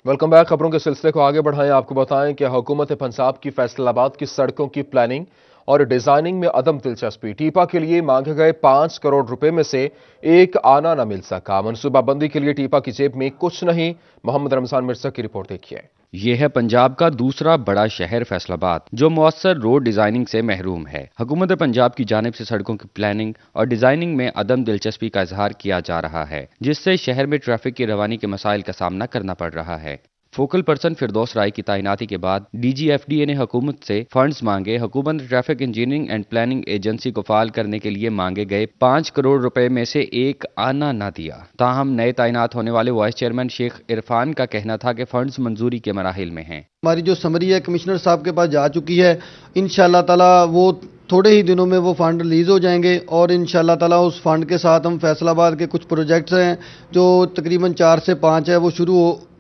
Welcome back. खबरों के सिलसिले को आगे बढ़ाएं। आपको बताएं कि हुकूमत पंजाब की फैसलाबाद की सड़कों की प्लानिंग और डिजाइनिंग में अदम दिलचस्पी। टीपा के लिए मांगे गए 5 करोड़ रुपए में से एक आना न मिल सका। मनसूबाबंदी के लिए टीपा की जेब में कुछ नहीं। मोहम्मद रमजान मिर्जा की रिपोर्ट देखिए। ये है पंजाब का दूसरा बड़ा शहर फैसलाबाद, जो मौसर रोड डिजाइनिंग से महरूम है। हुकूमत पंजाब की जानिब से सड़कों की प्लानिंग और डिजाइनिंग में अदम दिलचस्पी का इजहार किया जा रहा है, जिससे शहर में ट्रैफिक की रवानी के मसाइल का सामना करना पड़ रहा है। फोकल पर्सन फिरदौस राय की तैनाती के बाद डीजीएफडीए ने हुकूमत से फंड्स मांगे। हुकूमत ने traffic engineering and planning agency को फाल करने के लिए मांगे गए 5 करोड़ रुपए में से एक आना न दिया। ताहम नए तैनात होने वाले वाइस चेयरमैन शेख इरफान का कहना था कि फंड्स मंजूरी के मराहिल में हैं। हमारी जो समरी है कमिश्नर साहब के पास जा चुकी है। इंशाल्लाह ताला वो थोड़े ही दिनों में वो फंड रिलीज हो जाएंगे और इंशाल्लाह ताला उस फंड के साथ हम फैसलाबाद के कुछ प्रोजेक्ट्स हैं जो तकरीबन 4 से 5 है वो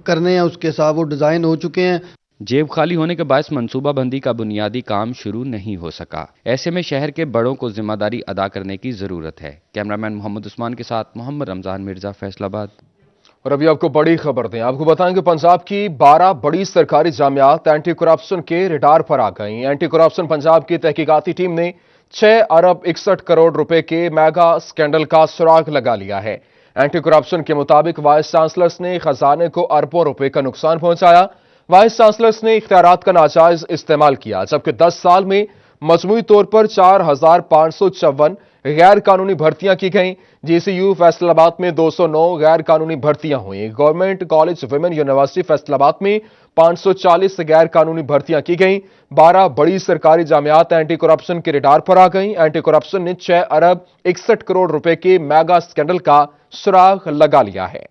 करने हैं। उसके साथ वो डिज़ाइन हो चुके हैं। जेब खाली होने के बायस मनसूबा बंदी का बुनियादी काम शुरू नहीं हो सका। ऐसे में शहर के बड़ों को जिम्मेदारी अदा करने की जरूरत है। कैमरामैन मोहम्मद उस्मान के साथ मोहम्मद रमजान मिर्जा, फैसलाबाद। और अभी आपको बड़ी खबर दें। आपको बताएं कि पंजाब की 12 बड़ी सरकारी जामियात एंटी करप्शन के रडार पर आ गई। एंटी करप्शन पंजाब की तहकीकाती टीम ने 6 अरब 61 करोड़ रुपए के मेगा स्कैंडल का सुराग लगा लिया है। एंटी करप्शन के मुताबिक वाइस चांसलर्स ने खजाने को अरबों रुपए का नुकसान पहुंचाया। वाइस चांसलर्स ने इख्तियारात का नाजायज इस्तेमाल किया, जबकि 10 साल में मजमूई तौर पर 4,554 गैर कानूनी भर्तियां की गईं। जीसीयू फैसलाबाद में 209 गैर कानूनी भर्तियां हुई। Government college women university Faisalabad में 540 गैर कानूनी भर्तियां की गईं। 12 बड़ी सरकारी जामियात एंटी करप्शन के रडार पर आ गईं। एंटी करप्शन ने 6 अरब 61 करोड़ रुपए के मेगा स्कैंडल का सुराग लगा लिया है।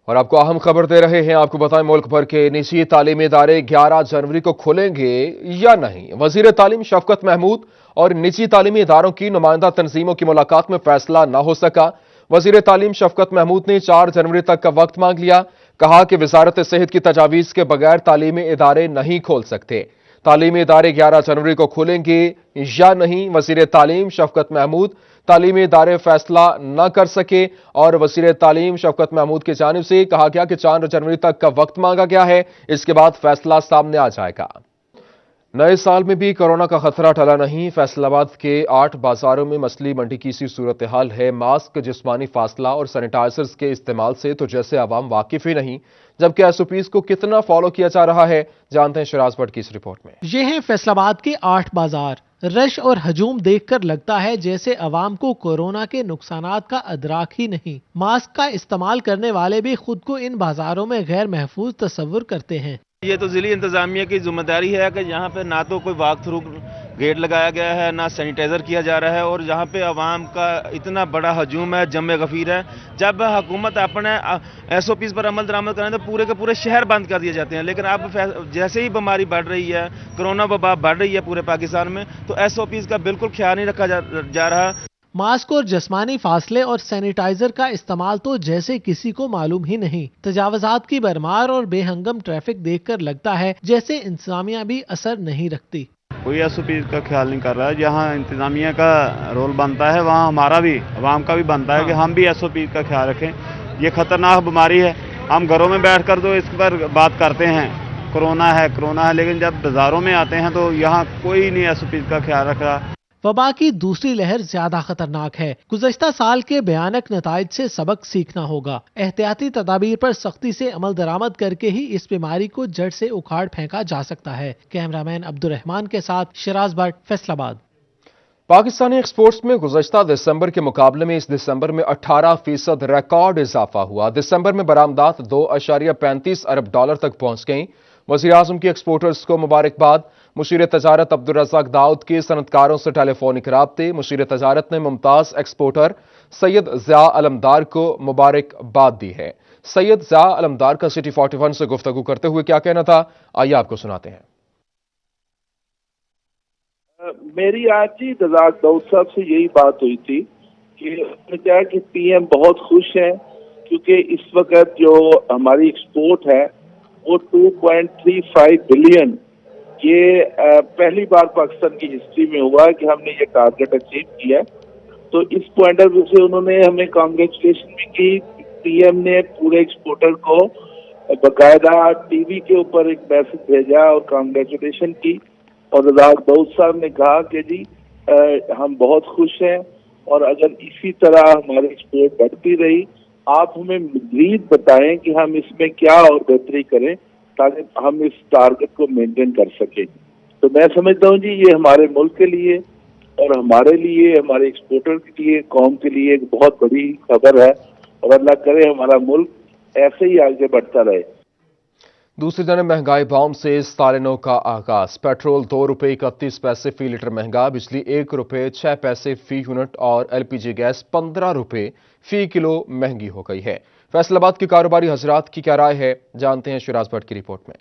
और आपको अहम खबर दे रहे हैं। आपको बताएं, मुल्क भर के निजी तालीमी इदारे 11 जनवरी को खुलेंगे या नहीं। वजीर तालीम शफकत महमूद और निजी तालीमी इदारों की नुमाइंदा तंजीमों की मुलाकात में फैसला न हो सका। वजीर तालीम शफकत महमूद ने 4 जनवरी तक का वक्त मांग लिया। कहा कि वजारत सेहत की तजावीज के बगैर तालीमी इदारे नहीं खोल सकते। तालीमी इदारे 11 जनवरी को खुलेंगे या नहीं, वजीर तालीम शफकत महमूद तालीमी इदारे फैसला न कर सके। और वजीर तालीम शफकत महमूद की जानिब से कहा गया कि 4 जनवरी तक का वक्त मांगा गया है, इसके बाद फैसला सामने आ जाएगा। नए साल में भी कोरोना का खतरा टला नहीं। फैसलाबाद के 8 बाजारों में मछली मंडी की सी सूरत हाल है। मास्क, जिस्मानी फासला और सैनिटाइजर्स के इस्तेमाल से तो जैसे आवाम वाकिफ ही नहीं, जबकि एसओपीज को कितना फॉलो किया जा रहा है, जानते हैं शराज भट्ट की इस रिपोर्ट में। ये हैं फैसलाबाद के 8 बाजार। रश और हजूम देखकर लगता है जैसे अवाम को कोरोना के नुकसानात का अदराक ही नहीं। मास्क का इस्तेमाल करने वाले भी खुद को इन बाजारों में गैर महफूज तस्वुर करते हैं। ये तो जिली इंतजामिया की जिम्मेदारी है कि यहाँ पे ना तो कोई वॉक थ्रू गेट लगाया गया है, ना सैनिटाइजर किया जा रहा है, और यहाँ पे आवाम का इतना बड़ा हजूम है, जम गफीर है। जब हुकूमत अपने एसओपीज पर अमल दरामद करें तो पूरे के पूरे शहर बंद कर दिए जाते हैं। लेकिन अब जैसे ही बीमारी बढ़ रही है, कोरोना वबा बढ़ रही है पूरे पाकिस्तान में, तो एसओपीज का बिल्कुल ख्याल नहीं रखा जा रहा। मास्क और जिस्मानी फासले और सैनिटाइजर का इस्तेमाल तो जैसे किसी को मालूम ही नहीं। तजावजात की भरमार और बेहंगम ट्रैफिक देखकर लगता है जैसे इंतजामिया भी असर नहीं रखती। कोई एसओपी का ख्याल नहीं कर रहा है। जहाँ इंतजामिया का रोल बनता है वहाँ हमारा भी, अवाम का भी बनता है कि हम भी एसओपी का ख्याल रखें। ये खतरनाक बीमारी है। हम घरों में बैठकर तो इस पर बात करते हैं, कोरोना है, लेकिन जब बाजारों में आते हैं तो यहाँ कोई नहीं एसओपी का ख्याल रख रहा। वबा की दूसरी लहर ज्यादा खतरनाक है। गुज़श्ता साल के भयानक नताइज से सबक सीखना होगा। एहतियाती तदाबीर पर सख्ती से अमल दरामद करके ही इस बीमारी को जड़ से उखाड़ फेंका जा सकता है। कैमरामैन अब्दुर्रहमान के साथ शराज भट्ट, फैसलाबाद। पाकिस्तानी एक्सपोर्ट्स में गुज़श्ता दिसंबर के मुकाबले में इस दिसंबर में 18% रिकॉर्ड इजाफा हुआ। दिसंबर में बरामदात 2.35 अरब डॉलर तक पहुंच गईं। वज़ीर आज़म की एक्सपोर्टर्स को मुबारकबाद। मुशीर तजारत अब्दुल रज़ाक दाऊद के सनतकारों से टेलीफोनिक राब्ते। मुशीर तजारत ने मुमताज एक्सपोर्टर सैयद ज़िया अलमदार को मुबारकबाद दी है। सैयद ज़िया अलमदार का सिटी 41 से गुफ्तगू करते हुए क्या कहना था, आइए आपको सुनाते हैं। मेरी आज ही रज़ाक दाऊद साहब से यही बात हुई थी कि उन्होंने कहा कि पीएम बहुत खुश हैं क्योंकि इस वक्त जो हमारी एक्सपोर्ट है वो 2.35 बिलियन, ये पहली बार पाकिस्तान की हिस्ट्री में हुआ है कि हमने ये टारगेट अचीव किया है। تو اس پوائنٹ آف ویو سے انہوں نے ہمیں کانگریچولیشن بھی کی. پی ایم نے پورے ایکسپورٹر کو باقاعدہ ٹی وی کے اوپر ایک میسج بھیجا اور کانگریچولیشن کی, اور رزاق داؤد صاحب نے کہا کہ جی ہم بہت خوش ہیں, اور اگر اسی طرح ہماری ایکسپورٹ بڑھتی رہی آپ ہمیں مزید بتائیں کہ ہم اس میں کیا اور بہتری کریں تاکہ ہم اس ٹارگٹ کو مینٹین کر سکیں. تو میں سمجھتا ہوں جی یہ ہمارے ملک کے لیے اور ہمارے لیے, ہمارے ایکسپورٹر کے لیے, قوم کے لیے ایک بہت بڑی خبر ہے, اور اللہ کرے ہمارا ملک ایسے ہی آگے بڑھتا رہے. دوسری جانب مہنگائی بام سے سال نو کا آغاز. پیٹرول 2 روپے 31 پیسے فی لیٹر مہنگا, بجلی 1 روپے 6 پیسے فی یونٹ اور ایل پی جی گیس 15 روپے فی کلو مہنگی ہو گئی ہے. فیصل آباد کے کاروباری حضرات کی کیا رائے ہے, جانتے ہیں شیراز بٹ کی رپورٹ میں.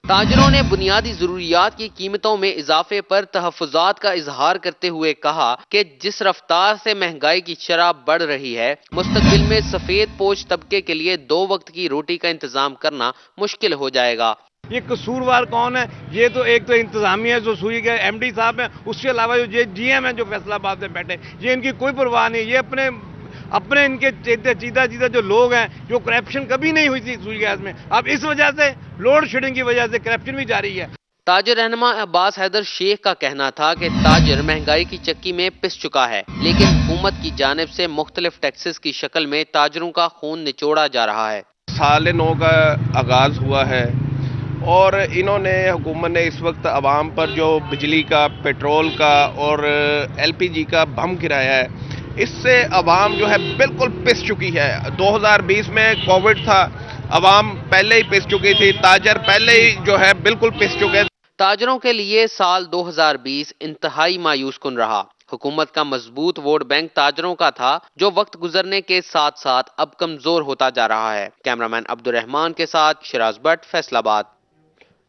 تاجروں نے بنیادی ضروریات کی قیمتوں میں اضافے پر تحفظات کا اظہار کرتے ہوئے کہا کہ جس رفتار سے مہنگائی کی شرح بڑھ رہی ہے, مستقبل میں سفید پوش طبقے کے لیے 2 وقت کی روٹی کا انتظام کرنا مشکل ہو جائے گا. یہ قصوروار کون ہے؟ یہ تو ایک تو انتظامیہ جو سوئی کے ایم ڈی صاحب ہیں, اس کے علاوہ جو جی ایم ہیں جو فیصل آباد میں بیٹھے, یہ ان کی کوئی پرواہ نہیں. یہ اپنے ان کے چیدہ جو لوگ ہیں, جو کرپشن کبھی نہیں ہوئی تھی سوئی گیس میں, اب اس وجہ سے لوڈ شیڈنگ کی وجہ سے کرپشن بھی جاری ہے. تاجر رہنما عباس حیدر شیخ کا کہنا تھا کہ تاجر مہنگائی کی چکی میں پس چکا ہے, لیکن حکومت کی جانب سے مختلف ٹیکسز کی شکل میں تاجروں کا خون نچوڑا جا رہا ہے. سال نو کا آغاز ہوا ہے اور انہوں نے, حکومت نے اس وقت عوام پر جو بجلی کا, پیٹرول کا اور ایل پی جی کا بم گرایا ہے, اس سے عوام جو ہے بالکل پس چکی ہے. 2020 میں کووڈ تھا, عوام پہلے ہی پس چکی تھی, تاجر پہلے ہی جو ہے بالکل پس چکے. تاجروں کے لیے سال 2020 انتہائی مایوس کن رہا. حکومت کا مضبوط ووٹ بینک تاجروں کا تھا, جو وقت گزرنے کے ساتھ ساتھ اب کمزور ہوتا جا رہا ہے. کیمرامین عبدالرحمان کے ساتھ شیراز بٹ, فیصل آباد.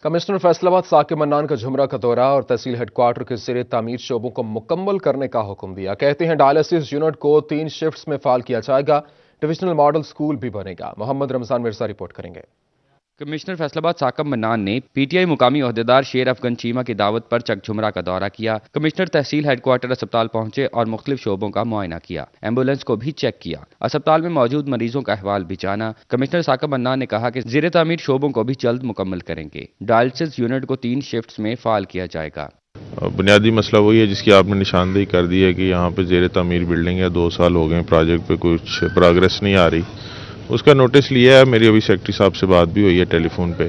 کمشنر فیصل آباد ثاقب منان کا جھمرہ کا دورہ اور تحصیل ہیڈ کوارٹر کے زیر تعمیر شعبوں کو مکمل کرنے کا حکم دیا. کہتے ہیں ڈائلسس یونٹ کو 3 شفٹس میں فعال کیا جائے گا. ڈویژنل ماڈل سکول بھی بنے گا. محمد رمضان مرزا رپورٹ کریں گے. کمشنر فیصل آباد ثاقب منان نے پی ٹی آئی مقامی عہدیدار شیر افغان چیمہ کی دعوت پر چک جھمرہ کا دورہ کیا. کمشنر تحصیل ہیڈ کوارٹر اسپتال پہنچے اور مختلف شعبوں کا معائنہ کیا. ایمبولینس کو بھی چیک کیا. اسپتال میں موجود مریضوں کا احوال بھی جانا. کمشنر ثاقب منان نے کہا کہ زیر تعمیر شعبوں کو بھی جلد مکمل کریں گے. ڈائلسس یونٹ کو 3 شفٹس میں فعال کیا جائے گا. بنیادی مسئلہ وہی ہے جس کی آپ نے نشاندہی کر دی ہے کہ یہاں پہ زیر تعمیر بلڈنگ ہے, 2 سال ہو گئے, پروجیکٹ پہ کچھ پروگریس نہیں آ رہی. اس کا نوٹس لیا ہے, میری ابھی سیکٹری صاحب سے بات بھی ہوئی ہے ٹیلی فون پہ.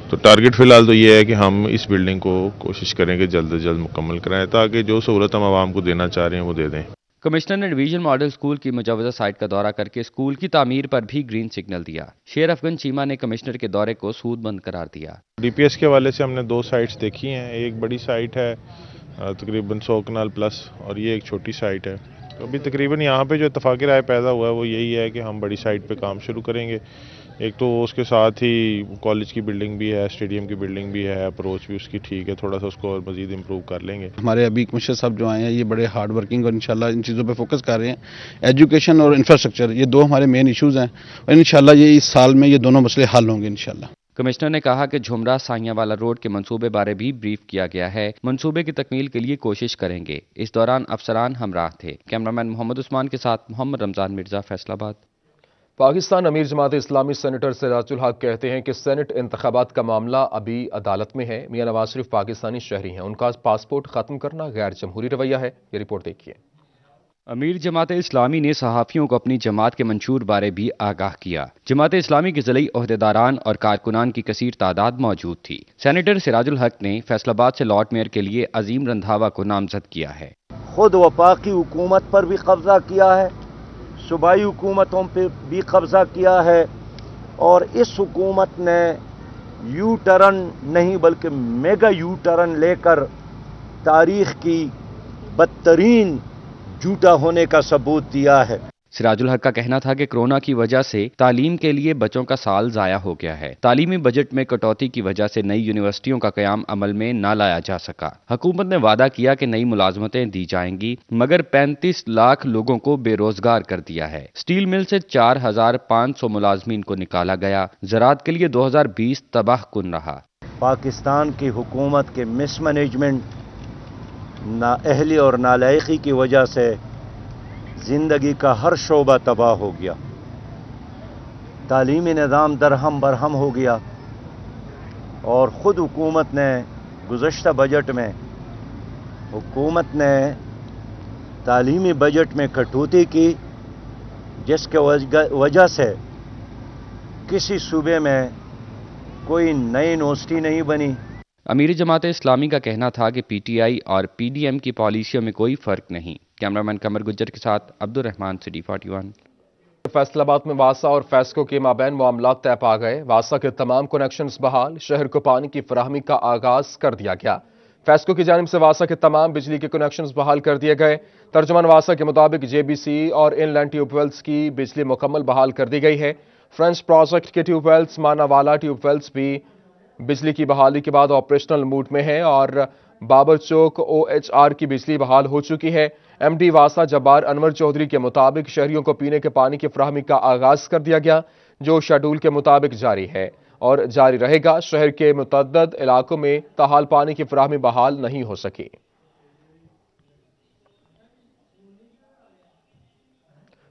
تو ٹارگٹ فی الحال تو یہ ہے کہ ہم اس بلڈنگ کو کوشش کریں کہ جلد از جلد مکمل کرائیں تاکہ جو سہولت ہم عوام کو دینا چاہ رہے ہیں وہ دے دیں. کمشنر نے ڈویژن ماڈل سکول کی مجوزہ سائٹ کا دورہ کر کے سکول کی تعمیر پر بھی گرین سگنل دیا. شیر افغان چیمہ نے کمشنر کے دورے کو سود مند قرار دیا. ڈی پی ایس کے حوالے سے ہم نے 2 سائٹس دیکھی ہیں. ایک بڑی سائٹ ہے تقریباً 100 کنال پلس, اور یہ ایک چھوٹی سائٹ ہے. تو ابھی تقریباً یہاں پہ جو اتفاق رائے پیدا ہوا ہے وہ یہی ہے کہ ہم بڑی سائٹ پہ کام شروع کریں گے. ایک تو اس کے ساتھ ہی کالج کی بلڈنگ بھی ہے, اسٹیڈیم کی بلڈنگ بھی ہے, اپروچ بھی اس کی ٹھیک ہے, تھوڑا سا اس کو اور مزید امپروو کر لیں گے. ہمارے ابھی کمشنر صاحب جو آئے ہیں یہ بڑے ہارڈ ورکنگ اور انشاءاللہ ان چیزوں پہ فوکس کر رہے ہیں. ایجوکیشن اور انفراسٹرکچر یہ 2 ہمارے مین ایشوز ہیں, اور انشاءاللہ یہ اس سال میں یہ دونوں مسئلے حل ہوں گے انشاءاللہ. کمشنر نے کہا کہ جھمرہ سائیاں والا روڈ کے منصوبے بارے بھی بریف کیا گیا ہے. منصوبے کی تکمیل کے لیے کوشش کریں گے. اس دوران افسران ہمراہ تھے. کیمرامین محمد عثمان کے ساتھ محمد رمضان مرزا, فیصل آباد. پاکستان امیر جماعت اسلامی سینیٹر سراج الحق کہتے ہیں کہ سینٹ انتخابات کا معاملہ ابھی عدالت میں ہے. میاں نواز شریف پاکستانی شہری ہیں, ان کا پاسپورٹ ختم کرنا غیر جمہوری رویہ ہے. یہ رپورٹ دیکھیے. امیر جماعت اسلامی نے صحافیوں کو اپنی جماعت کے منشور بارے بھی آگاہ کیا. جماعت اسلامی کے ضلعی عہدیداران اور کارکنان کی کثیر تعداد موجود تھی. سینیٹر سراج الحق نے فیصل آباد سے لارڈ میئر کے لیے عظیم رندھاوا کو نامزد کیا ہے. خود وفاقی حکومت پر بھی قبضہ کیا ہے, صوبائی حکومتوں پہ بھی قبضہ کیا ہے, اور اس حکومت نے یو ٹرن نہیں بلکہ میگا یو ٹرن لے کر تاریخ کی بدترین جھوٹا ہونے کا ثبوت دیا ہے. سراج الحق کا کہنا تھا کہ کرونا کی وجہ سے تعلیم کے لیے بچوں کا سال ضائع ہو گیا ہے. تعلیمی بجٹ میں کٹوتی کی وجہ سے نئی یونیورسٹیوں کا قیام عمل میں نہ لایا جا سکا. حکومت نے وعدہ کیا کہ نئی ملازمتیں دی جائیں گی, مگر 35 لاکھ لوگوں کو بے روزگار کر دیا ہے. سٹیل مل سے 4500 ملازمین کو نکالا گیا. زراعت کے لیے 2020 تباہ کن رہا. پاکستان کی حکومت کے مس مینجمنٹ, نااہلی اور نالائقی کی وجہ سے ज़िंदगी का हर शोबा तबाह हो गया, तालीमी निज़ाम दरहम बरहम हो गया और ख़ुद हुकूमत ने गुज़श्ता बजट में हुकूमत ने तालीमी बजट में कटौती की, जिसके वजह से किसी सूबे में कोई नई यूनिवर्सिटी नहीं बनी। अमीर जमात इस्लामी का कहना था कि पीटीआई और पीडीएम की पॉलिसियों में कोई फर्क नहीं। कैमरामैन कमर गुज्जर के साथ अब्दुल रहमान, सिटी 41। फैसलाबाद में वासा और फैस्को के माबैन मामलात तय पा गए। वासा के तमाम कनेक्शंस बहाल, शहर को पानी की फराहमी का आगाज कर दिया गया। फैस्को की जानिब से वासा के तमाम बिजली के कनेक्शंस बहाल कर दिए गए। तर्जुमान वासा के मुताबिक जेबीसी और इनलैंड ट्यूबवेल्स की बिजली मुकम्मल बहाल कर दी गई है। फ्रेंच प्रोजेक्ट के ट्यूबवेल्स, मानावाला ट्यूबवेल्स भी बिजली की बहाली के बाद ऑपरेशनल मूड में है और बाबर चौक OHR की बिजली बहाल हो चुकी है। MD वासा जब्बार अनवर चौधरी के मुताबिक शहरियों को पीने के पानी की फराहमी का आगाज कर दिया गया, जो शेड्यूल के मुताबिक जारी है और जारी रहेगा। शहर के मुतअद्दिद इलाकों में ताहाल पानी की फराहमी बहाल नहीं हो सकी।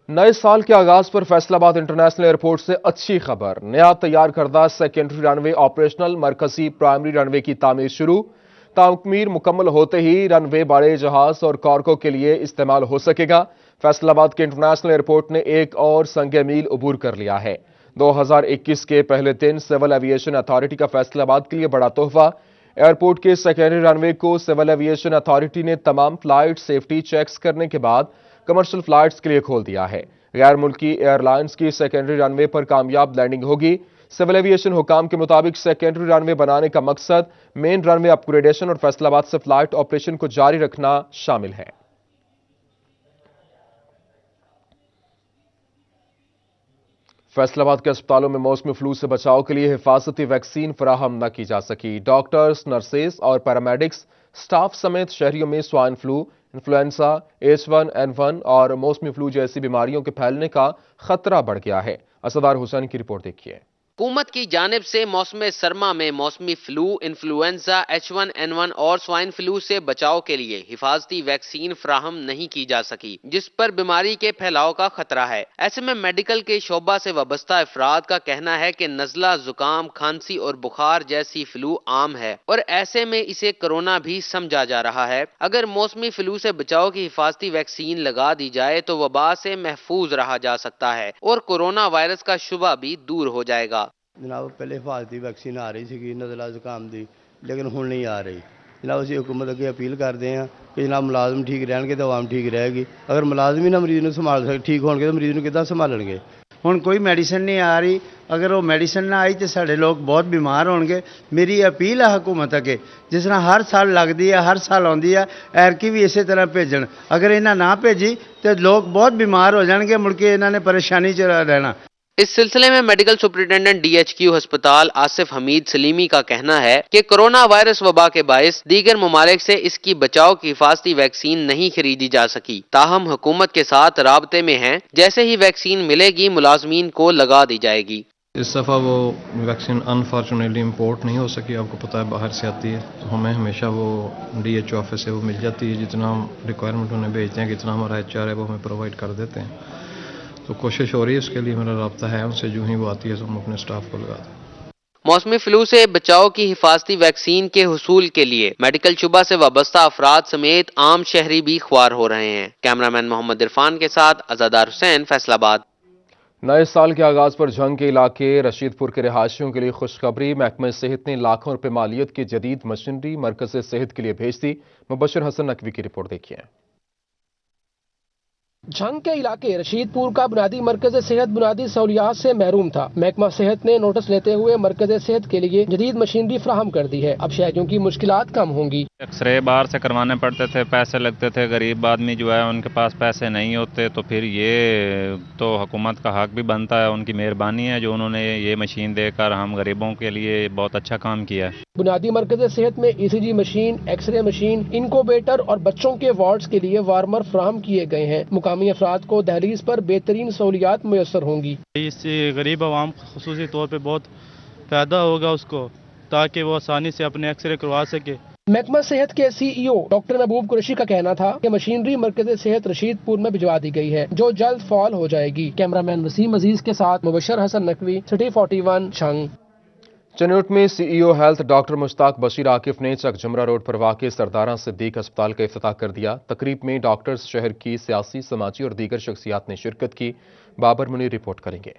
नए साल के आगाज पर फैसलाबाद इंटरनेशनल एयरपोर्ट से अच्छी खबर। नया तैयार करदा सेकेंडरी रनवे ऑपरेशनल, मरकजी प्राइमरी रनवे की तामीर शुरू। तामीर मुकम्मल होते ही रनवे बड़े जहाज और कार्गो के लिए इस्तेमाल हो सकेगा। फैसलाबाद के इंटरनेशनल एयरपोर्ट ने एक और संगे मील अबूर कर लिया है। 2021 के पहले दिन सिविल एविएशन अथॉरिटी का फैसलाबाद के लिए बड़ा तोहफा। एयरपोर्ट के सेकेंडरी रनवे को सिविल एविएशन अथॉरिटी ने तमाम फ्लाइट सेफ्टी चेक्स करने के बाद कमर्शियल फ्लाइट्स के लिए खोल दिया है। गैर मुल्की एयरलाइंस की सेकेंडरी रनवे पर कामयाब लैंडिंग होगी। सिविल एविएशन हुकाम के मुताबिक सेकेंडरी रनवे बनाने का मकसद मेन रनवे अपग्रेडेशन और फैसलाबाद से फ्लाइट ऑपरेशन को जारी रखना शामिल है। फैसलाबाद के अस्पतालों में मौसमी फ्लू से बचाव के लिए हिफाजती वैक्सीन फराहम न की जा सकी। डॉक्टर्स, नर्सेस और पैरामेडिक्स स्टाफ समेत शहरियों में स्वाइन फ्लू, इन्फ्लुएंजा, H1N1 और मौसमी फ्लू जैसी बीमारियों के फैलने का खतरा बढ़ गया है। असदार हुसैन की रिपोर्ट देखिए। हुकूमत की जानिब से मौसम सरमा में मौसमी फ्लू, इन्फ्लुएंजा, H1N1 और स्वाइन फ्लू से बचाव के लिए हिफाजती वैक्सीन फराहम नहीं की जा सकी, जिस पर बीमारी के फैलाव का खतरा है। ऐसे में मेडिकल के शोबा से वाबस्ता अफराद का कहना है कि नज़ला, जुकाम, खांसी और बुखार जैसी फ्लू आम है और ऐसे में इसे कोरोना भी समझा जा रहा है। अगर मौसमी फ्लू से बचाव की हिफाजती वैक्सीन लगा दी जाए तो वबा से महफूज रहा जा सकता है और कोरोना वायरस का शुबा भी दूर हो जाएगा। जनाब पहले हिफाजती वैक्सीन आ रही थी नज़ला जुकाम की, लेकिन हुण नहीं आ रही। जनाब असीं हुकूमत अगे अपील करते हैं कि जनाब मुलाजम ठीक रहणगे तो आवाम ठीक रहेगी। अगर मुलाजम ही ना मरीज नूं संभाल सके, ठीक होणगे तो मरीज नूं किद्दां संभालणगे। हुण कोई मैडिसिन नहीं आ रही, अगर वो मैडिसिन ना आई तो साढ़े लोग बहुत बीमार होणगे। मेरी अपील है हुकूमत अगे, जिस तरह हर साल लगती है, हर साल आउंदी है, ऐरकी भी इस तरह भेजण। अगर इन्हां ना भेजी तो लोग बहुत बीमार हो जाएंगे, मुड़ के इन्हां ने परेशानी च रहना। इस सिलसिले में मेडिकल सुपरिटेंडेंट DHQ अस्पताल आसिफ हमीद सलीमी का कहना है कि कोरोना वायरस वबा के बायस दीगर ममालिक से इसकी बचाव की हिफाजती वैक्सीन नहीं खरीदी जा सकी। ताहम हुकूमत के साथ राबते में हैं, जैसे ही वैक्सीन मिलेगी मुलाजमीन को लगा दी जाएगी। इस दफ़ा वो वैक्सीन अनफॉर्चुनेटली इम्पोर्ट नहीं हो सकी, आपको पता है बाहर से आती है, तो हमें हमेशा वो DHO ऑफिस से वो मिल जाती है। जितना हम रिक्वायरमेंट उन्हें भेजते हैं, जितना हमारा HR है वो हमें प्रोवाइड कर देते हैं। तो कोशिश हो रही है, उसके लिए मेरा राब्ता है उनसे, जो ही वो आती है तो हम अपने स्टाफ को लगा दें। मौसमी फ्लू से बचाव की हिफाजती वैक्सीन के हुसूल के लिए मेडिकल शुबा से वाबस्ता अफराद समेत आम शहरी भी ख्वार हो रहे हैं। कैमरामैन मोहम्मद इरफान के साथ अज़ादार हुसैन, फैसलाबाद। नए साल के आगाज पर जंग के इलाके रशीदपुर के रिहायशियों के लिए खुशखबरी। महकमा सेहत ने लाखों रुपए मालियत की जदीद मशीनरी मरकज सेहत के लिए भेज दी। मुबशर हसन नकवी की रिपोर्ट देखिए। जंग के इलाके रशीदपुर का बुनियादी मरकज सेहत बुनियादी सहूलियात से महरूम था। महकमा सेहत ने नोटिस लेते हुए मरकज सेहत के लिए जदीद मशीनरी फ्राहम कर दी है। अब शहरियों की मुश्किलात कम होंगी। एक्सरे बाहर से करवाने पड़ते थे, पैसे लगते थे, गरीब आदमी जो है उनके पास पैसे नहीं होते, तो फिर ये तो हुकूमत का हक भी बनता है, उनकी मेहरबानी है जो उन्होंने ये मशीन देकर हम गरीबों के लिए बहुत अच्छा काम किया है। बुनियादी मरकज सेहत में ECG machine, x ray machine, incubator और बच्चों के वार्ड्स के लिए वार्मर फ्राहम किए गए हैं। मुकामी अफराद को दहलीज पर बेहतरीन सहूलियात मुयसर होंगी। इससे गरीब आवाम खुसूसी तौर पर बहुत फायदा होगा उसको, ताकि वो आसानी से अपने एक्सरे करवा सके। महकमा सेहत के CEO डॉक्टर महबूब कुरैशी का कहना था कि मशीनरी मरकज़ सेहत रशीदपुर में भिजवा दी गई है, जो जल्द फाल हो जाएगी। कैमरामैन वसीम अजीज के साथ मुबशर हसन नकवी, सिटी 41 छंग। चनौट में CEO health doctor Mushtaq Bashir Akif ने चक जुमरा रोड पर वाक़ सरदारा सिद्दीक अस्पताल का इफ्तिताह कर दिया। तकरीब में डॉक्टर्स शहर की सियासी, समाजी और दीगर शख्सियात ने शिरकत की। बाबर मुनीर रिपोर्ट करेंगे।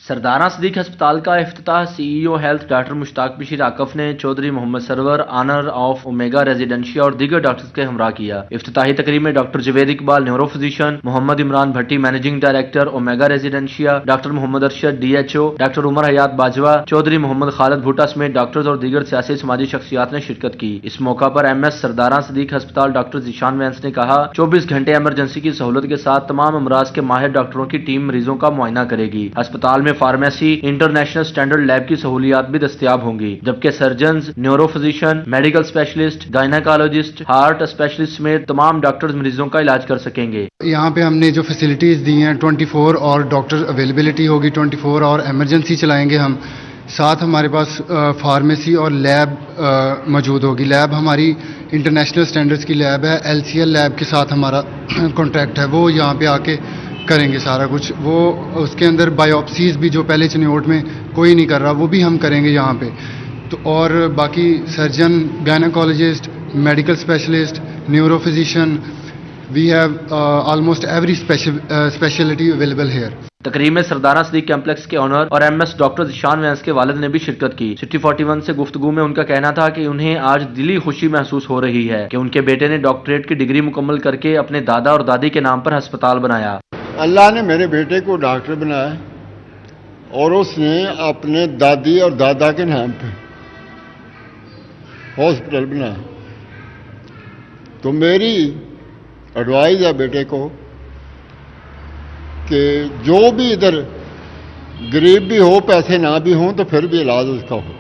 सरदारा सिद्दीक अस्पताल का इफ्तिताह CEO health doctor Mushtaq Bashir Akif ने Chaudhry Muhammad Sarwar, owner of Omega Residencia और दीगर डॉक्टर्स के हमरा किया। इफ्तिताही तकरीब में doctor Javed Iqbal, neuro physician, Muhammad Imran Bhatti, managing director Omega Residencia, doctor Muhammad Arshad DHO, doctor Umar Hayat Bajwa, Chaudhry Muhammad Khalid Bhutta समेत डॉक्टर्स और दीगर सियासी समाजी शख्सियात ने शिरकत की। इस मौका पर MS सरदारा सिद्दीक अस्पताल डॉक्टर जीशान वैंस ने कहा, 24 घंटे एमरजेंसी की सहूलत के साथ तमाम अमराज के माहिर डॉक्टरों की टीम मरीजों का मुआयना करेगी। अस्पताल में फार्मेसी, इंटरनेशनल स्टैंडर्ड लैब की सहूलियात भी दस्तयाब होंगी, जबकि surgeons, neuro physician, medical specialist, gynaecologist, heart specialist समेत तमाम डॉक्टर्स मरीजों का इलाज कर सकेंगे। यहाँ पे हमने जो फैसिलिटीज़ दी हैं 24 और डॉक्टर अवेलेबिलिटी होगी, 24 और एमरजेंसी चलाएंगे हम। साथ हमारे पास फार्मेसी और लैब मौजूद होगी। लैब हमारी इंटरनेशनल स्टैंडर्ड्स की लैब है, LCL लैब के साथ हमारा कॉन्ट्रैक्ट है। वो यहाँ पे आके करेंगे सारा कुछ। वो उसके अंदर बायोप्सीज भी जो पहले चनियोट में कोई नहीं कर रहा, वो भी हम करेंगे यहाँ पे। तो और बाकी surgeon, gynaecologist, medical specialist, neuro physician, we have almost every specialty available here. तकरीब में सरदारा सिद्दीक कॉम्प्लेक्स के ऑनर और MS डॉक्टर जीशान वैंस के वालिद ने भी शिरकत की। सिटी 41 से गुफ्तगू में उनका कहना था कि उन्हें आज दिली खुशी महसूस हो रही है कि उनके बेटे ने डॉक्टरेट की डिग्री मुकम्मल करके अपने दादा और दादी के नाम पर अस्पताल बनाया। अल्लाह ने मेरे बेटे को डॉक्टर बनाया और उसने अपने दादी और दादा के नाम पे हॉस्पिटल बनाया। तो मेरी एडवाइस है बेटे को कि जो भी इधर गरीब भी हो, पैसे ना भी हों, तो फिर भी इलाज उसका हो।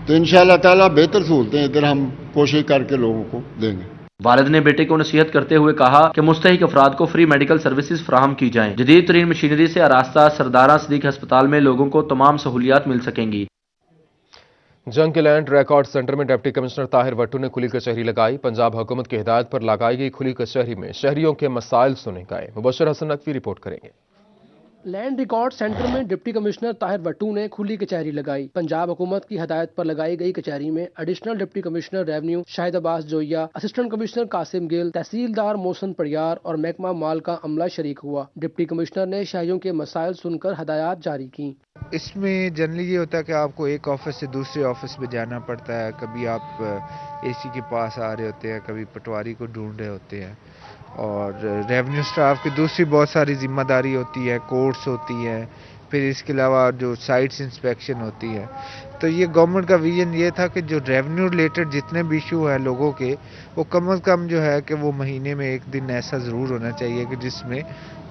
तो इंशाअल्लाह ताला बेहतर सहूलतें इधर हम कोशिश करके लोगों को देंगे। वालिद ने बेटे को नसीहत करते हुए कहा कि मुस्तहिक अफराद को फ्री मेडिकल सर्विसेज फराहम की जाएं। जदीद तरीन मशीनरी से आरास्ता सरदारा सिद्दीक अस्पताल में लोगों को तमाम सहूलियात मिल सकेंगी। जंग के लैंड रिकॉर्ड सेंटर में डिप्टी कमिश्नर ताहिर वट्टू ने खुली कचहरी लगाई। पंजाब हुकूमत की हिदायत पर लगाई गई खुली कचहरी में शहरियों के मसाइल सुने गए। मुबशर हसन नकवी रिपोर्ट करेंगे। लैंड रिकॉर्ड सेंटर में डिप्टी कमिश्नर ताहिर वट्टू ने खुली कचहरी लगाई। पंजाब हुकूमत की हदायत पर लगाई गई कचहरी में additional deputy commissioner revenue Shahid Abbas Joiya, assistant commissioner Qasim Gill, तहसीलदार मोहसन परियार और महकमा माल का अमला शरीक हुआ। डिप्टी कमिश्नर ने शहरियों के मसाइल सुनकर हदायत जारी की। इसमें जनरली ये होता है कि आपको एक ऑफिस से दूसरे ऑफिस में जाना पड़ता है। कभी आप AC के पास आ रहे होते हैं, कभी पटवारी को ढूंढ रहे होते हैं, और रेवेन्यू स्टाफ की दूसरी बहुत सारी जिम्मेदारी होती है, कोर्ट्स होती है, फिर इसके अलावा जो साइट्स इंस्पेक्शन होती है। तो ये गवर्नमेंट का विजन ये था कि जो रेवेन्यू रिलेटेड जितने भी इशू है लोगों के, वो कम से कम जो है कि वो महीने में एक दिन ऐसा ज़रूर होना चाहिए कि जिसमें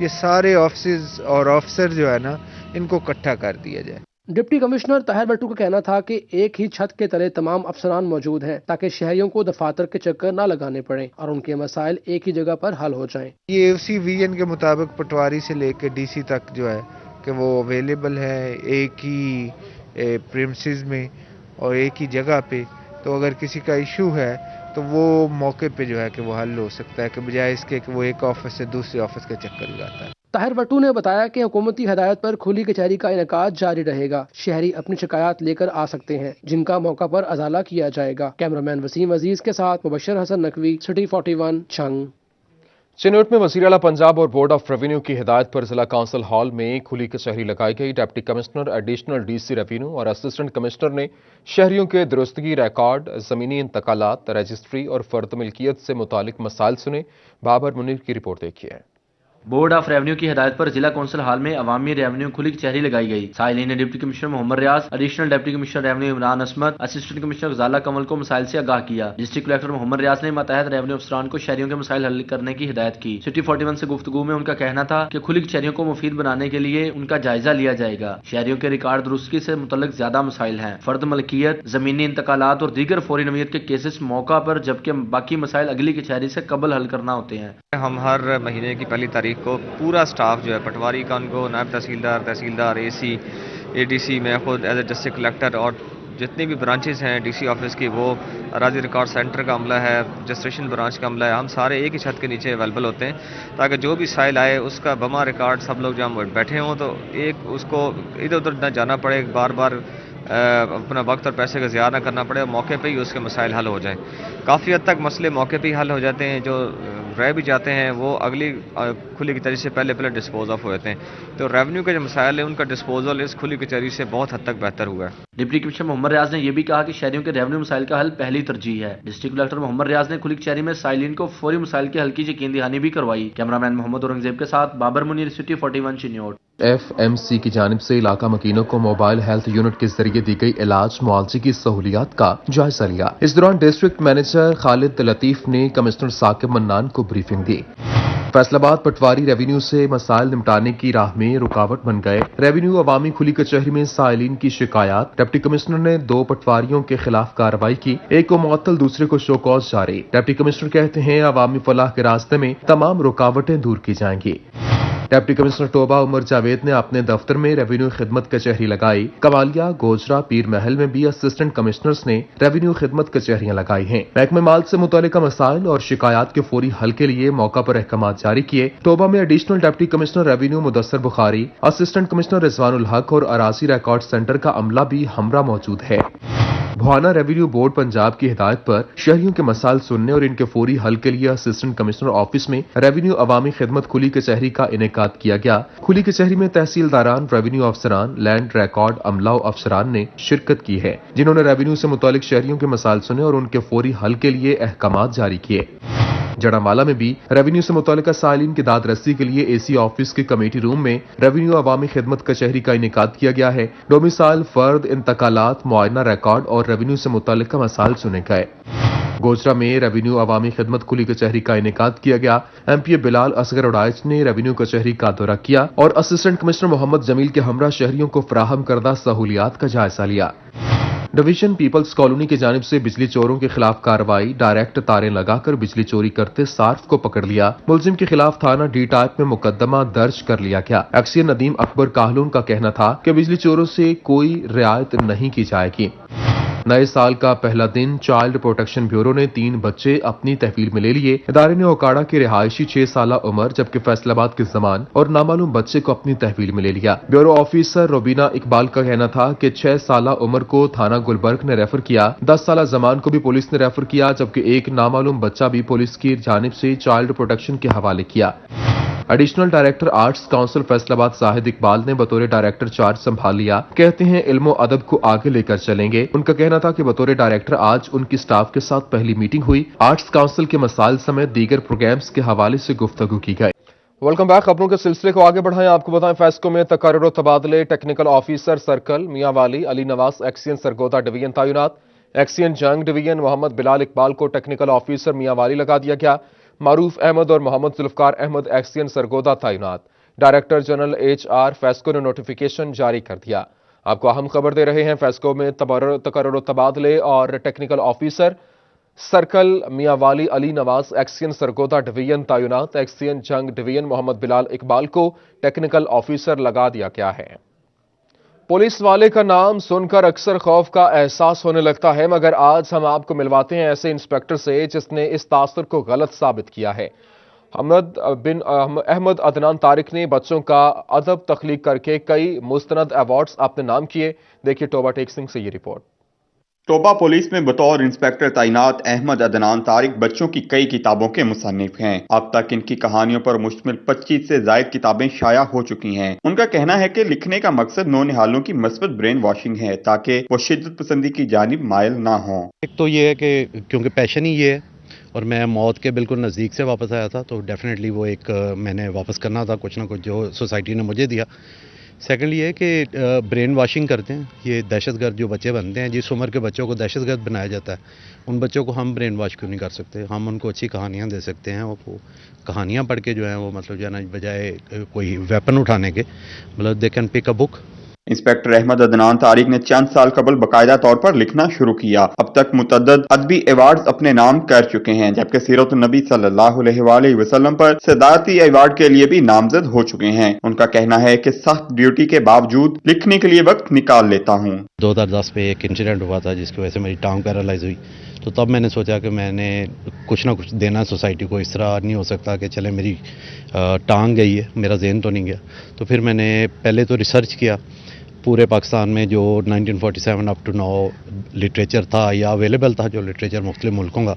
ये सारे ऑफिस और ऑफिसर जो है ना, इनको इकट्ठा कर दिया जाए। डिप्टी कमिश्नर ताहिर वट्टू का कहना था कि एक ही छत के तले तमाम अफसरान मौजूद हैं, ताकि शहरियों को दफातर के चक्कर न लगाने पड़े और उनके मसाइल एक ही जगह पर हल हो जाएं। ये उसी विजन के मुताबिक पटवारी से लेकर DC तक जो है कि वो अवेलेबल है एक ही प्रीमिसेस में और एक ही जगह पे। तो अगर किसी का इशू है तो वो मौके पे जो है कि वो हल हो सकता है, कि बजाय इसके कि वो एक ऑफिस से दूसरे ऑफिस का चक्कर लगाता है। ताहिर वट्टू ने बताया कि हुकूमती हदायत पर खुली कचहरी का इनेकाद जारी रहेगा। शहरी अपनी शिकायत लेकर आ सकते हैं, जिनका मौका पर अजाला किया जाएगा। कैमरामैन वसीम अजीज के साथ मुबशर हसन नकवी, सिटी 41 छंग। चिनौट में वज़ीर आला पंजाब और बोर्ड ऑफ रेवेन्यू की हिदायत पर जिला काउंसिल हॉल में खुली कचहरी लगाई गई। Deputy commissioner, additional DC revenue और असिस्टेंट कमिश्नर ने शहरियों के दुरुस्तगी रिकॉर्ड, ज़मीनी इंतकालात, रजिस्ट्री और फर्द मिल्कियत से मुतालिक मसाइल सुने। बाबर मुनीर की रिपोर्ट देखिए। बोर्ड ऑफ रेवेन्यू की हिदायत पर जिला काउंसिल हॉल में अवामी रेवेन्यू खुली कचहरी लगाई गई। साइलिन ने deputy commissioner Muhammad Riaz, additional deputy commissioner revenue Imran Ismat, assistant commissioner गजाला कमल को मसाइल से आगाह किया। डिस्ट्रिक्ट कलेक्टर मोहम्मद रियाज ने मातहत रेवेन्यू अफसरान को शहरियों के मसाइल हल करने की हिदायत की। सिटी 41 से गुफ्तगू में उनका कहना था कि खुली कचहरियों को मुफीद बनाने के लिए उनका जायजा लिया जाएगा। शहरियों के रिकॉर्ड दुरुस्ती से मुतल्लिक ज्यादा मसाइल हैं, फर्द मलकियत, जमीनी इंतकालात और दीगर फौरी नवीयत के केसेस मौका पर, जबकि बाकी मसाइल अगली कचहरी से कबल हल करना होते हैं। हम हर महीने की पहली तारीख को पूरा स्टाफ जो है, पटवारी का उनको, नायब तहसीलदार, AC, ADC, मैं खुद एज ए डिस्ट्रिक्ट कलेक्टर और جتنی بھی برانچز ہیں ڈی سی آفس کی، وہ اراضی ریکارڈ سینٹر کا عملہ ہے، رجسٹریشن برانچ کا عملہ ہے، ہم سارے ایک ہی چھت کے نیچے اویلیبل ہوتے ہیں تاکہ جو بھی سائل آئے اس کا بما ریکارڈ سب لوگ جہاں بیٹھے ہوں تو ایک اس کو ادھر ادھر نہ جانا پڑے، بار بار اپنا وقت اور پیسے کا ضیاع نہ کرنا پڑے، اور موقع پہ ہی اس کے مسائل حل ہو جائیں۔ کافی حد تک مسئلے موقع پہ ہی حل ہو جاتے ہیں، جو رہ بھی جاتے ہیں وہ اگلی کھلی کچہری سے پہلے ڈسپوز آف ہو جاتے ہیں، تو ریونیو کے جو مسائل ہیں ان کا ڈسپوزل اس کھلی کچہری سے بہت حد تک بہتر ہوا ہے۔ ڈپٹی کمشنر محمد ریاض نے یہ بھی کہا کہ شہریوں کے ریونیو مسائل کا حل پہلی ترجیح ہے۔ ڈسٹرکٹ کلکٹر محمد ریاض نے کھلی کچہری میں سائلین کو فوری مسائل کے حل کی یقین دہانی بھی کروائی۔ کیمرہ مین محمد اورنگزیب کے ساتھ بابر منیر، سٹی 41 چنیوٹ۔ FMC کی جانب سے علاقہ مکینوں کو موبائل ہیلتھ یونٹ کے ذریعے دی گئی علاج معالجے کی سہولیات کا جائزہ لیا۔ اس دوران ڈسٹرکٹ مینیجر خالد لطیف نے کمشنر ثاقب منان کو بریفنگ دی۔ فیصل آباد پٹواری ریونیو سے مسائل نمٹانے کی راہ میں رکاوٹ بن گئے۔ ریونیو عوامی کھلی کچہری میں سائلین کی شکایات، ڈپٹی کمشنر نے 2 پٹواریوں کے خلاف کارروائی کی، ایک کو معطل دوسرے کو شو کاز جاری۔ ڈپٹی کمشنر کہتے ہیں عوامی فلاح کے راستے میں تمام رکاوٹیں دور کی جائیں گی۔ ڈپٹی کمشنر ٹوبہ عمر جاوید نے اپنے دفتر میں ریونیو خدمت کچہری لگائی۔ کمالیا، گوجرا، پیر محل میں بھی اسسٹنٹ کمشنرز نے ریونیو خدمت کچہریاں لگائی ہیں۔ محکمہ مال سے متعلقہ مسائل اور شکایات کے فوری حل کے لیے موقع پر احکامات جاری کیے۔ ٹوبہ میں additional deputy commissioner revenue Mudassar Bukhari, assistant commissioner Rizwan ul Haq اور اراضی ریکارڈ سینٹر کا عملہ بھی ہمراہ موجود ہے۔ بھوانا ریونیو بورڈ پنجاب کی ہدایت پر شہریوں کے مسائل سننے اور ان کے فوری حل کے لیے اسسٹنٹ کمشنر آفس میں ریونیو عوامی خدمت کھلی کچہری کا انعقاد کیا گیا۔ کھلی کچہری میں تحصیلداران، ریونیو افسران، لینڈ ریکارڈ عملہ و افسران نے شرکت کی ہے، جنہوں نے ریونیو سے متعلق شہریوں کے مسائل سنے اور ان کے فوری حل کے لیے احکامات جاری کیے۔ جڑامالہ میں بھی ریونیو سے متعلقہ سائلین کی داد رسی کے لیے AC آفس کے کمیٹی روم میں ریونیو عوامی خدمت کچہری کا انعقاد کیا گیا ہے۔ ڈومیسائل، فرد، انتقالات، معائنہ ریکارڈ اور ریونیو سے متعلقہ مسائل سنے گئے۔ گوجرا میں ریونیو عوامی خدمت کھلی کچہری کا انعقاد کیا گیا۔ MPA بلال اصغر اڈائچ نے ریونیو کچہری کا دورہ کیا اور اسسٹنٹ کمشنر محمد جمیل کے ہمراہ شہریوں کو فراہم کردہ سہولیات کا جائزہ لیا۔ ڈویژن پیپلز کالونی کی جانب سے بجلی چوروں کے خلاف کارروائی، ڈائریکٹ تاریں لگا کر بجلی چوری کرتے صارف کو پکڑ لیا۔ ملزم کے خلاف تھانہ ڈی ٹائپ میں مقدمہ درج کر لیا گیا۔ ایکسیئن ندیم اکبر کاہلون کا کہنا تھا کہ بجلی چوروں سے کوئی رعایت نہیں کی جائے گی۔ نئے سال کا پہلا دن چائلڈ پروٹیکشن بیورو نے 3 بچے اپنی تحویل میں لے لیے۔ ادارے نے اوکاڑا کے رہائشی 6 سالہ عمر جبکہ فیصل آباد کے زمان اور نامعلوم بچے کو اپنی تحویل میں لے لیا۔ بیورو آفیسر روبینہ اقبال کا کہنا تھا کہ 6 سالہ عمر کو تھانہ گلبرگ نے ریفر کیا، 10 سالہ زمان کو بھی پولیس نے ریفر کیا جبکہ ایک نامعلوم بچہ بھی پولیس کی جانب سے چائلڈ پروٹیکشن کے حوالے کیا۔ Additional director arts council Faisal آباد زاہد اقبال نے بطور ڈائریکٹر چارج سنبھال لیا۔ کہتے ہیں علم و ادب کو آگے لے کر چلیں گے۔ ان کا کہنا تھا کہ بطور ڈائریکٹر آج ان کی سٹاف کے ساتھ پہلی میٹنگ ہوئی۔ آرٹس کونسل کے مسائل سمیت دیگر پروگرامز کے حوالے سے گفتگو کی گئی۔ Welcome back. خبروں کے سلسلے کو آگے بڑھائیں۔ آپ کو بتائیں فیسکو میں تقرر و تبادلے، ٹیکنیکل آفیسر سرکل میاں والی علی نواز ایکسین سرگودا ڈویژن تعینات۔ ایکسین جنگ ڈویژن محمد بلال اقبال کو ٹیکنیکل آفیسر میاں والی لگا دیا گیا۔ معروف احمد اور محمد ذوالفقار احمد ایکسین سرگودا تعینات۔ ڈائریکٹر جنرل HR فیسکو نے نوٹیفیکیشن جاری کر دیا۔ آپ کو اہم خبر دے رہے ہیں، فیسکو میں تقرر و تبادلے اور ٹیکنیکل آفیسر سرکل میاں والی علی نواز ایکسین سرگودا ڈویژن تعینات۔ ایکسین جنگ ڈویژن محمد بلال اقبال کو ٹیکنیکل آفیسر لگا دیا گیا ہے۔ پولیس والے کا نام سن کر اکثر خوف کا احساس ہونے لگتا ہے، مگر آج ہم آپ کو ملواتے ہیں ایسے انسپیکٹر سے جس نے اس تاثر کو غلط ثابت کیا ہے۔ احمد عدنان طارق نے بچوں کا ادب تخلیق کر کے کئی مستند ایوارڈز اپنے نام کیے۔ دیکھیے ٹوبہ ٹیک سنگھ سے یہ رپورٹ۔ ٹوبہ پولیس میں بطور انسپیکٹر تعینات احمد عدنان طارق بچوں کی کئی کتابوں کے مصنف ہیں۔ اب تک ان کی کہانیوں پر مشتمل 25 سے زائد کتابیں شائع ہو چکی ہیں۔ ان کا کہنا ہے کہ لکھنے کا مقصد نونہالوں کی مثبت برین واشنگ ہے تاکہ وہ شدت پسندی کی جانب مائل نہ ہوں۔ ایک تو یہ ہے کہ کیونکہ پیشن ہی یہ ہے اور میں موت کے بالکل نزدیک سے واپس آیا تھا تو ڈیفینیٹلی وہ ایک میں نے واپس کرنا تھا کچھ نہ کچھ جو سوسائٹی نے مجھے دیا۔ سیکنڈ یہ ہے کہ برین واشنگ کرتے ہیں، یہ دہشت گرد جو بچے بنتے ہیں، جس عمر کے بچوں کو دہشت گرد بنایا جاتا ہے، ان بچوں کو ہم برین واش کیوں نہیں کر سکتے؟ ہم ان کو اچھی کہانیاں دے سکتے ہیں، وہ کہانیاں پڑھ کے جو ہیں وہ مطلب جو ہے نا بجائے کوئی ویپن اٹھانے کے مطلب they can pick a book. Inspector Ahmad Adnan Tariq نے چند سال قبل باقاعدہ طور پر لکھنا شروع کیا۔ اب تک متعدد ادبی ایوارڈز اپنے نام کر چکے ہیں، جبکہ سیرت النبی صلی اللہ علیہ وآلہ وسلم پر صدارتی ایوارڈ کے لیے بھی نامزد ہو چکے ہیں۔ ان کا کہنا ہے کہ سخت ڈیوٹی کے باوجود لکھنے کے لیے وقت نکال لیتا ہوں۔ 2010 में एक इंसिडेंट हुआ था जिसकी वजह से मेरी टांग पैरालाइज हुई, तो तब मैंने सोचा कि मैंने कुछ ना कुछ देना सोसाइटी को। इस तरह नहीं हो सकता कि चले मेरी टांग गई है, मेरा ज़हन तो नहीं गया। तो फिर मैंने पहले तो रिसर्च किया पूरे पाकिस्तान में जो 1947 अप टू नाउ लिटरेचर था या अवेलेबल था, जो लिटरेचर मुख्तलिफ मुल्कों का,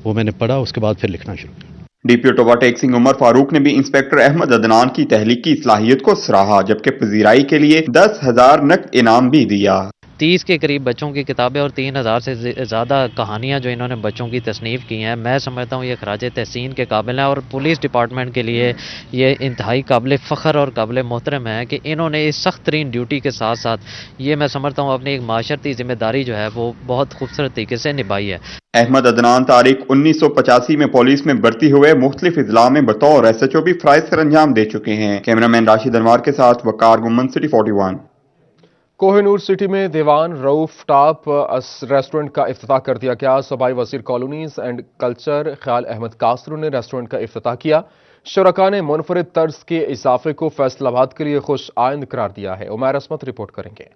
वो मैंने पढ़ा। उसके बाद फिर लिखना शुरू किया। डीपीओ टोबा टेक्सिंग उमर फारूक ने भी इंस्पेक्टर अहमद अदनान की तहलीकी सलाहियत को सराहा, जबकि पजीराई के लिए 10,000 नकद इनाम भी दिया। 30 के करीब बच्चों की किताबें और 3,000 से ज़्यादा कहानियाँ जो इन्होंने बच्चों की तसनीफ़ की हैं, मैं समझता हूँ ये खराज तहसीन के काबिल हैं। और पुलिस डिपार्टमेंट के लिए ये इंतहाई काबिल फ़ख्र और काबिल मोहतरम है कि इन्होंने इस सख्त तरीन ड्यूटी के साथ साथ ये मैं समझता हूँ अपनी एक माशरती ज़िम्मेदारी जो है वो बहुत खूबसूरत तरीके से निभाई है। अहमद अदनान तारीख 1985 में पुलिस में भर्ती हुए मुख्तलिफ इजला में बतौर SHO भी फराइज सर अंजाम दे चुके हैं। कैमरामैन राशिद अनवार के साथ वकार गुम्मन, सिटी 41। कोहिनूर सिटी में दीवान रूफ टॉप रेस्टोरेंट का इफ्तिताह कर दिया गया। सूबाई वजीर कॉलोनीज एंड कल्चर ख्याल अहमद कासरू ने रेस्टोरेंट का इफ्तिताह किया। शुरका ने मुनफरिद तर्ज के इजाफे को फैसलाबाद के लिए खुश आइंद करार दिया है। उमैर असमत रिपोर्ट करेंगे।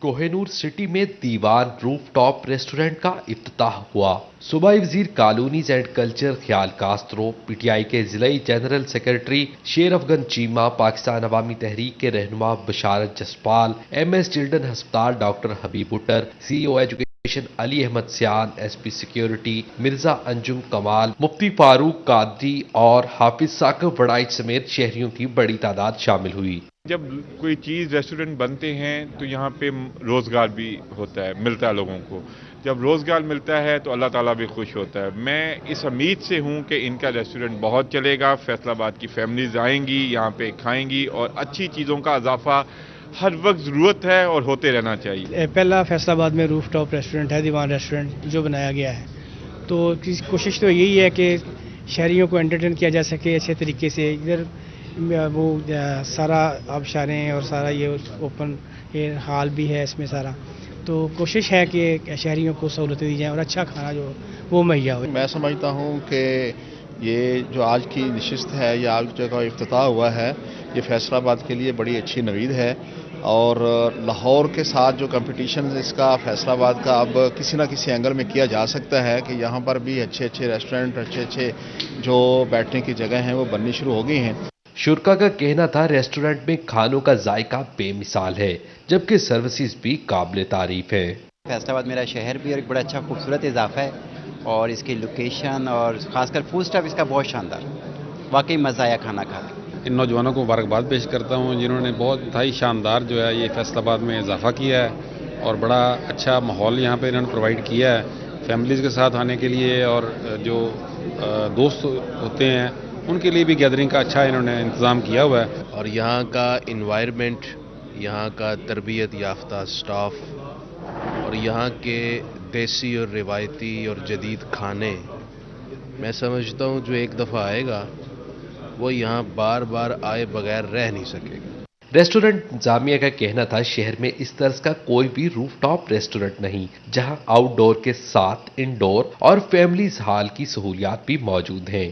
कोहिनूर सिटी में दीवान रूफ टॉप रेस्टोरेंट का इफ्तिताह हुआ। सूबाई वजीर कॉलोनीज एंड कल्चर ख्याल कास्त्रो, PTI के जिलाई जनरल सेक्रेटरी शेर अफगन चीमा, पाकिस्तान अवामी तहरीक के रहनुमा बशारत जसपाल, MS चिल्ड्रन हस्पताल डॉक्टर हबीब भुट्टर, CEO एजुकेशन अली अहमद सियान, SP सिक्योरिटी मिर्जा अंजुम कमाल, मुफ्ती फारूक कादरी और हाफिज साकिब वड़ाइच समेत शहरियों की बड़ी तादाद शामिल हुई। जब कोई चीज़ रेस्टोरेंट बनते हैं तो यहाँ पे रोज़गार भी होता है, मिलता है लोगों को। जब रोज़गार मिलता है तो अल्लाह ताला भी खुश होता है। मैं इस उम्मीद से हूँ कि इनका रेस्टोरेंट बहुत चलेगा, फैसलाबाद की फैमिलीज आएंगी, यहाँ पे खाएंगी और अच्छी चीज़ों का इजाफा हर वक्त ज़रूरत है और होते रहना चाहिए। पहला फैसलाबाद में रूफ टॉप रेस्टोरेंट है, दीवान रेस्टोरेंट जो बनाया गया है, तो कोशिश तो यही है कि शहरियों को एंटरटेन किया जा सके अच्छे तरीके से। इधर वो सारा आबशारें और सारा ये ओपन एयर हॉल भी है इसमें सारा, तो कोशिश है कि शहरियों को सहूलतें दी जाएं और अच्छा खाना जो वो मुहैया हो। मैं समझता हूँ कि ये जो आज की नशिस्त है या आज जगह इफ्तिताह हुआ है, ये फैसलाबाद के लिए बड़ी अच्छी नवीद है। और लाहौर के साथ जो कंपटीशन इसका फैसलाबाद का अब किसी न किसी एंगल में किया जा सकता है कि यहाँ पर भी अच्छे अच्छे रेस्टोरेंट, अच्छे अच्छे जो बैठने की जगह हैं वो बननी शुरू हो गई हैं। शुरका का कहना था रेस्टोरेंट में खानों का जायका बेमिसाल है, जबकि सर्विसेज भी काबिल तारीफ है। फैसलाबाद मेरा शहर भी और एक बड़ा अच्छा खूबसूरत इजाफा है और इसकी लोकेशन और खासकर फूड स्टॉप इसका बहुत शानदार, वाकई मज़ा आया खाना खा के। इन नौजवानों को मुबारकबाद पेश करता हूँ जिन्होंने बहुत ही शानदार जो है ये फैसलाबाद में इजाफा किया है और बड़ा अच्छा माहौल यहाँ पे इन्होंने प्रोवाइड किया है फैमिलीज़ के साथ आने के लिए, और जो दोस्त होते हैं उनके लिए भी गैदरिंग का अच्छा इन्होंने इंतज़ाम किया हुआ है। और यहाँ का इन्वायरमेंट, यहाँ का तरबियत याफ्ता स्टाफ और यहाँ के देसी और रिवायती और जदीद खाने, मैं समझता हूँ जो एक दफ़ा आएगा वो यहाँ बार बार आए बगैर रह नहीं सकेगा। रेस्टोरेंट इंतजामिया का कहना था शहर में इस तरह का कोई भी रूफटॉप रेस्टोरेंट नहीं, जहां आउटडोर के साथ इंडोर और फैमिलीज हॉल की सहूलियात भी मौजूद हैं।